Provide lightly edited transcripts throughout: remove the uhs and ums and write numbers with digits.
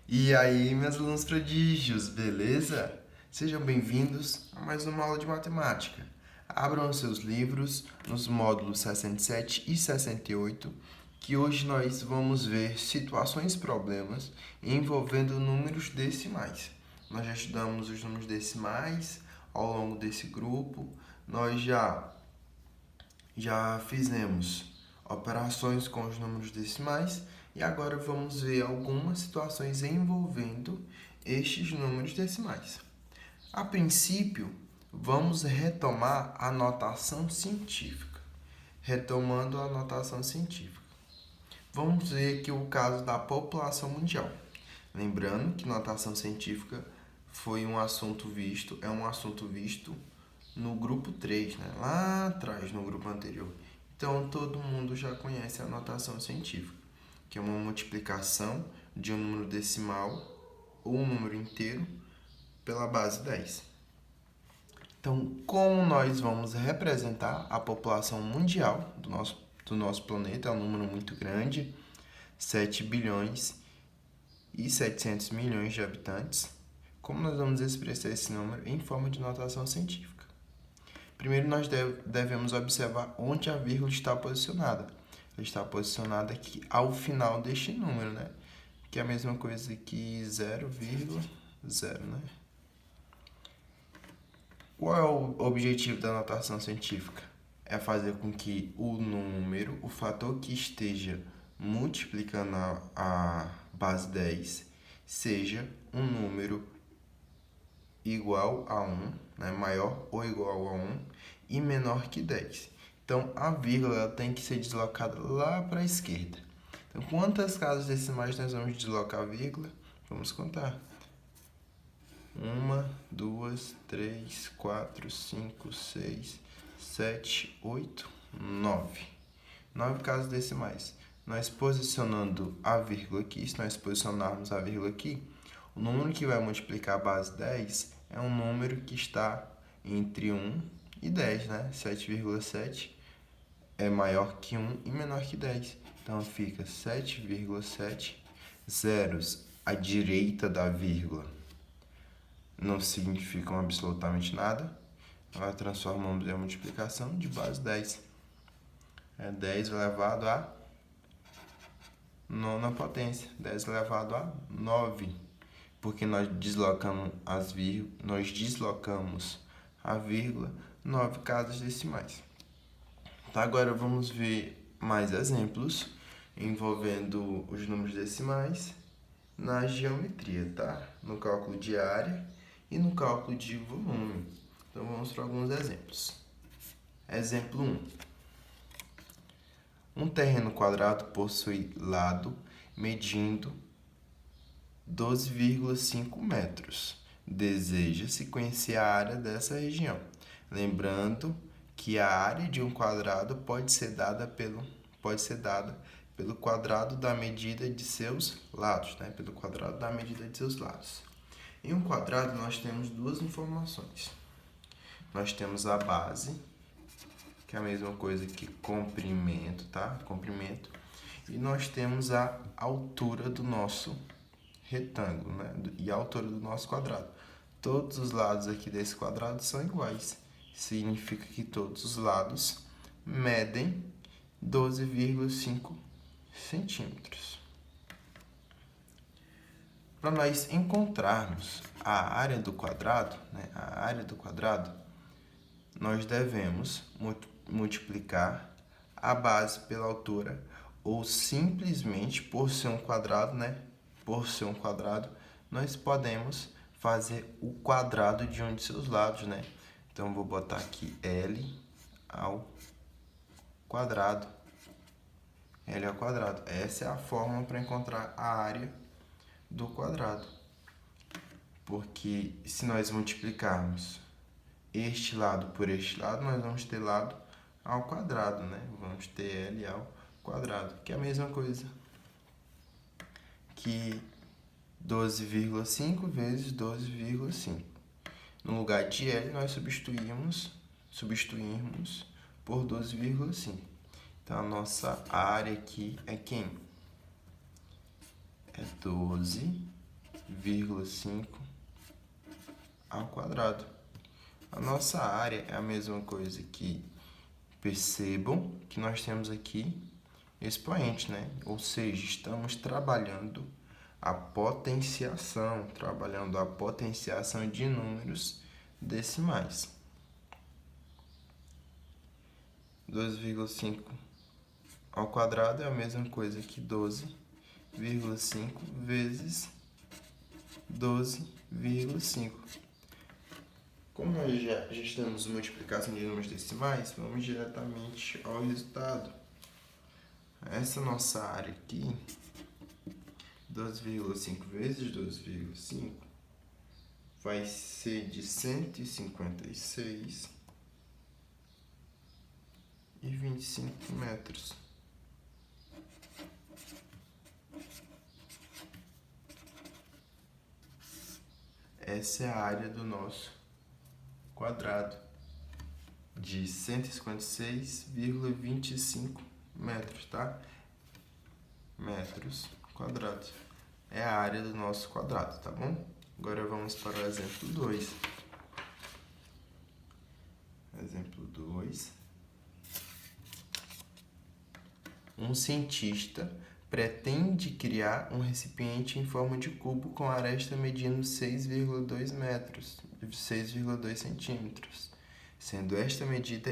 E aí, meus alunos prodígios, beleza? Sejam bem-vindos a mais uma aula de matemática. Abram os seus livros nos módulos 67 e 68, que hoje nós vamos ver situações e problemas envolvendo números decimais. Nós já estudamos os números decimais ao longo desse grupo, nós já fizemos operações com os números decimais e agora vamos ver algumas situações envolvendo estes números decimais. A princípio, vamos retomar a notação científica. Retomando a notação científica. Vamos ver aqui o caso da população mundial. Lembrando que notação científica foi um assunto visto, é um assunto visto no grupo 3, né? Lá atrás, no grupo anterior. Então, todo mundo já conhece a notação científica, que é uma multiplicação de um número decimal ou um número inteiro pela base 10. Então, como nós vamos representar a população mundial do nosso planeta, é um número muito grande, 7 bilhões e 700 milhões de habitantes, como nós vamos expressar esse número em forma de notação científica? Primeiro, nós devemos observar onde a vírgula está posicionada. Ela está posicionada aqui ao final deste número, né? Que é a mesma coisa que 0,0, né? Qual é o objetivo da notação científica? É fazer com que o número, o fator que esteja multiplicando a base 10, seja um número igual a 1, né, maior ou igual a 1 e menor que 10. Então, a vírgula tem que ser deslocada lá para a esquerda. Então, quantas casas decimais nós vamos deslocar a vírgula? Vamos contar. 1, 2, 3, 4, 5, 6, 7, 8, 9. 9 casas decimais. Nós posicionando a vírgula aqui, se nós posicionarmos a vírgula aqui, o número que vai multiplicar a base 10 é um número que está entre 1 e 10, né? 7,7 é maior que 1 e menor que 10. Então fica 7,7 zeros à direita da vírgula. Não significam absolutamente nada. Nós transformamos em a multiplicação de base 10. É 10 elevado a nona potência. 10 elevado a 9. Porque nós deslocamos a vírgula 9 casas decimais. Tá, agora vamos ver mais exemplos envolvendo os números decimais na geometria, tá? No cálculo de área e no cálculo de volume. Então vamos para alguns exemplos. Exemplo 1. Um terreno quadrado possui lado medindo 12,5 metros. Deseja-se conhecer a área dessa região. Lembrando que a área de um quadrado pode ser dada pelo quadrado da medida de seus lados, né? Pelo quadrado da medida de seus lados. Em um quadrado, nós temos duas informações. Nós temos a base, que é a mesma coisa que comprimento, tá? Comprimento. E nós temos a altura do nosso retângulo, né? E a altura do nosso quadrado. Todos os lados aqui desse quadrado são iguais. Significa que todos os lados medem 12,5 centímetros. Para nós encontrarmos a área do quadrado, né? A área do quadrado, nós devemos multiplicar a base pela altura ou simplesmente por ser um quadrado, né? Por ser um quadrado, nós podemos fazer o quadrado de um de seus lados, né? Então, vou botar aqui L ao quadrado. L ao quadrado. Essa é a fórmula para encontrar a área do quadrado. Porque se nós multiplicarmos este lado por este lado, nós vamos ter lado ao quadrado, né? Vamos ter L ao quadrado, que é a mesma coisa que 12,5 vezes 12,5. No lugar de L, nós substituímos por 12,5. Então, a nossa área aqui é quem? É 12 2,5 ao quadrado. A nossa área é a mesma coisa que, percebam que nós temos aqui expoente, né? Ou seja, estamos trabalhando a potenciação de números decimais. 2,5 ao quadrado é a mesma coisa que 12,5 vezes 12,5. Como nós já estamos multiplicação de números decimais, vamos diretamente ao resultado. Essa nossa área aqui, 2,5 vezes 2,5, vai ser de 156,25 metros. Essa é a área do nosso quadrado, de 156,25 metros, tá? Metros quadrados. É a área do nosso quadrado, tá bom? Agora vamos para o exemplo 2. Exemplo 2. Um cientista pretende criar um recipiente em forma de cubo com aresta medindo 6,2 metros, 6,2 centímetros, sendo esta medida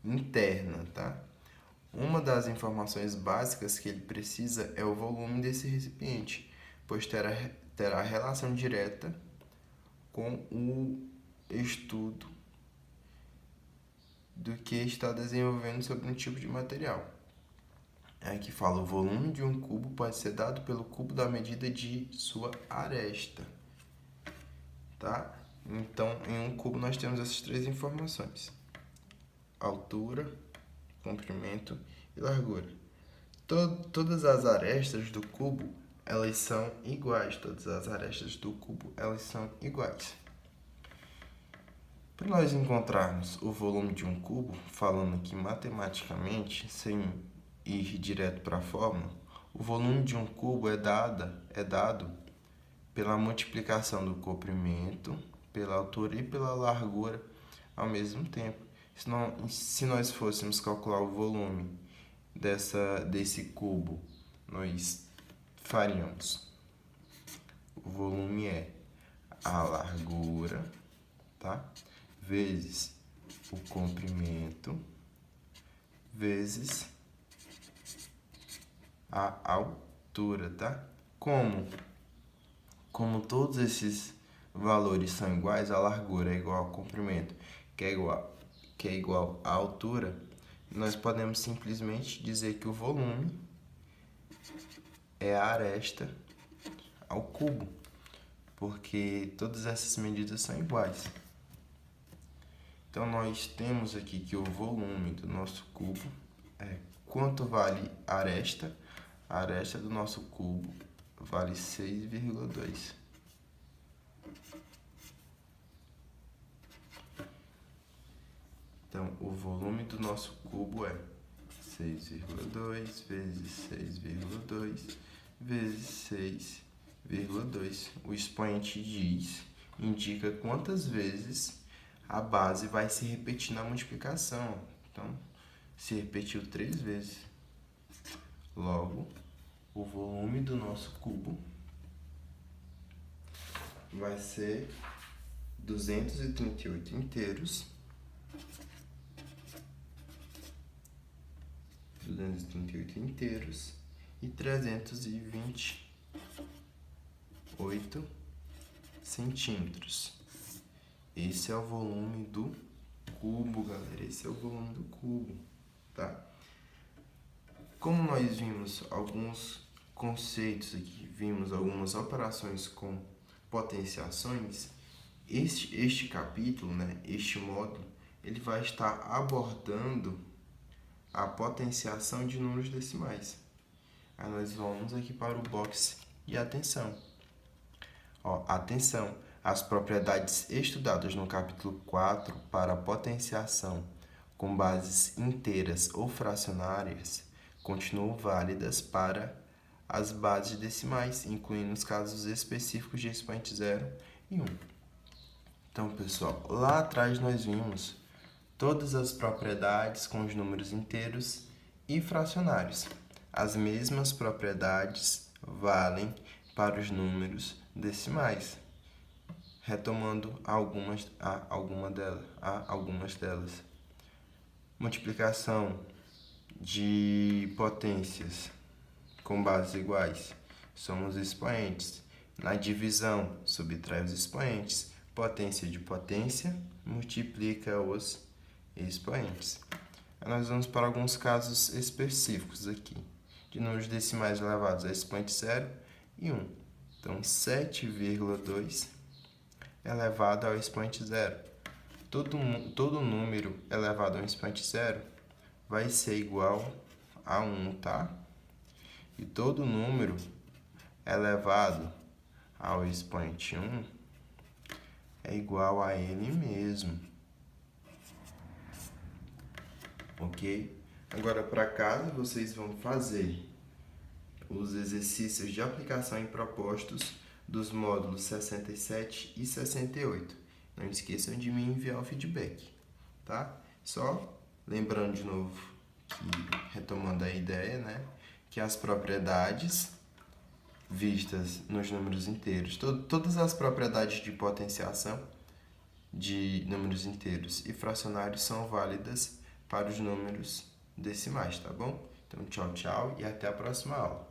interna, tá? Uma das informações básicas que ele precisa é o volume desse recipiente, pois terá relação direta com o estudo do que está desenvolvendo sobre um tipo de material. Aqui fala: o volume de um cubo pode ser dado pelo cubo da medida de sua aresta, tá? Então, em um cubo nós temos essas três informações: altura, comprimento e largura. Todas as arestas do cubo, elas são iguais. Para nós encontrarmos o volume de um cubo, falando aqui matematicamente, sem ir direto para a fórmula, o volume de um cubo é dado pela multiplicação do comprimento, pela altura e pela largura ao mesmo tempo. Se nós fôssemos calcular o volume desse cubo, nós faríamos: o volume é a largura, tá? Vezes o comprimento, vezes a altura, tá? Como todos esses valores são iguais, a largura é igual ao comprimento, que é igual à altura, nós podemos simplesmente dizer que o volume é a aresta ao cubo, porque todas essas medidas são iguais. Então, nós temos aqui que o volume do nosso cubo é quanto vale a aresta. A aresta do nosso cubo vale 6,2. Então, o volume do nosso cubo é 6,2 vezes 6,2 vezes 6,2. O expoente indica quantas vezes a base vai se repetir na multiplicação. Então, se repetiu 3 vezes. Logo, o volume do nosso cubo vai ser 238 inteiros. 238 inteiros e 328 centímetros. Esse é o volume do cubo, galera. Esse é o volume do cubo, tá? Como nós vimos alguns conceitos aqui, vimos algumas operações com potenciações, este capítulo, né, este módulo, ele vai estar abordando a potenciação de números decimais. Aí nós vamos aqui para o box e atenção. Atenção! As propriedades estudadas no capítulo 4 para a potenciação com bases inteiras ou fracionárias continuam válidas para as bases decimais, incluindo os casos específicos de expoente 0 e 1. Então, pessoal, lá atrás nós vimos todas as propriedades com os números inteiros e fracionários. As mesmas propriedades valem para os números decimais. Retomando algumas delas. Multiplicação de potências com bases iguais são os expoentes. Na divisão, subtrai os expoentes. Potência de potência multiplica os expoentes. Nós vamos para alguns casos específicos aqui, de números decimais elevados a expoente 0 e 1. Então, 7,2 elevado ao expoente 0. Todo número elevado ao expoente 0 vai ser igual a 1, tá? E todo número elevado ao expoente 1 é igual a ele mesmo. Ok? Agora, para casa, vocês vão fazer os exercícios de aplicação e propostos dos módulos 67 e 68. Não esqueçam de me enviar o feedback, tá? Só lembrando de novo, retomando a ideia, né? Que as propriedades vistas nos números inteiros, todas as propriedades de potenciação de números inteiros e fracionários são válidas para os números decimais, tá bom? Então, tchau, tchau e até a próxima aula.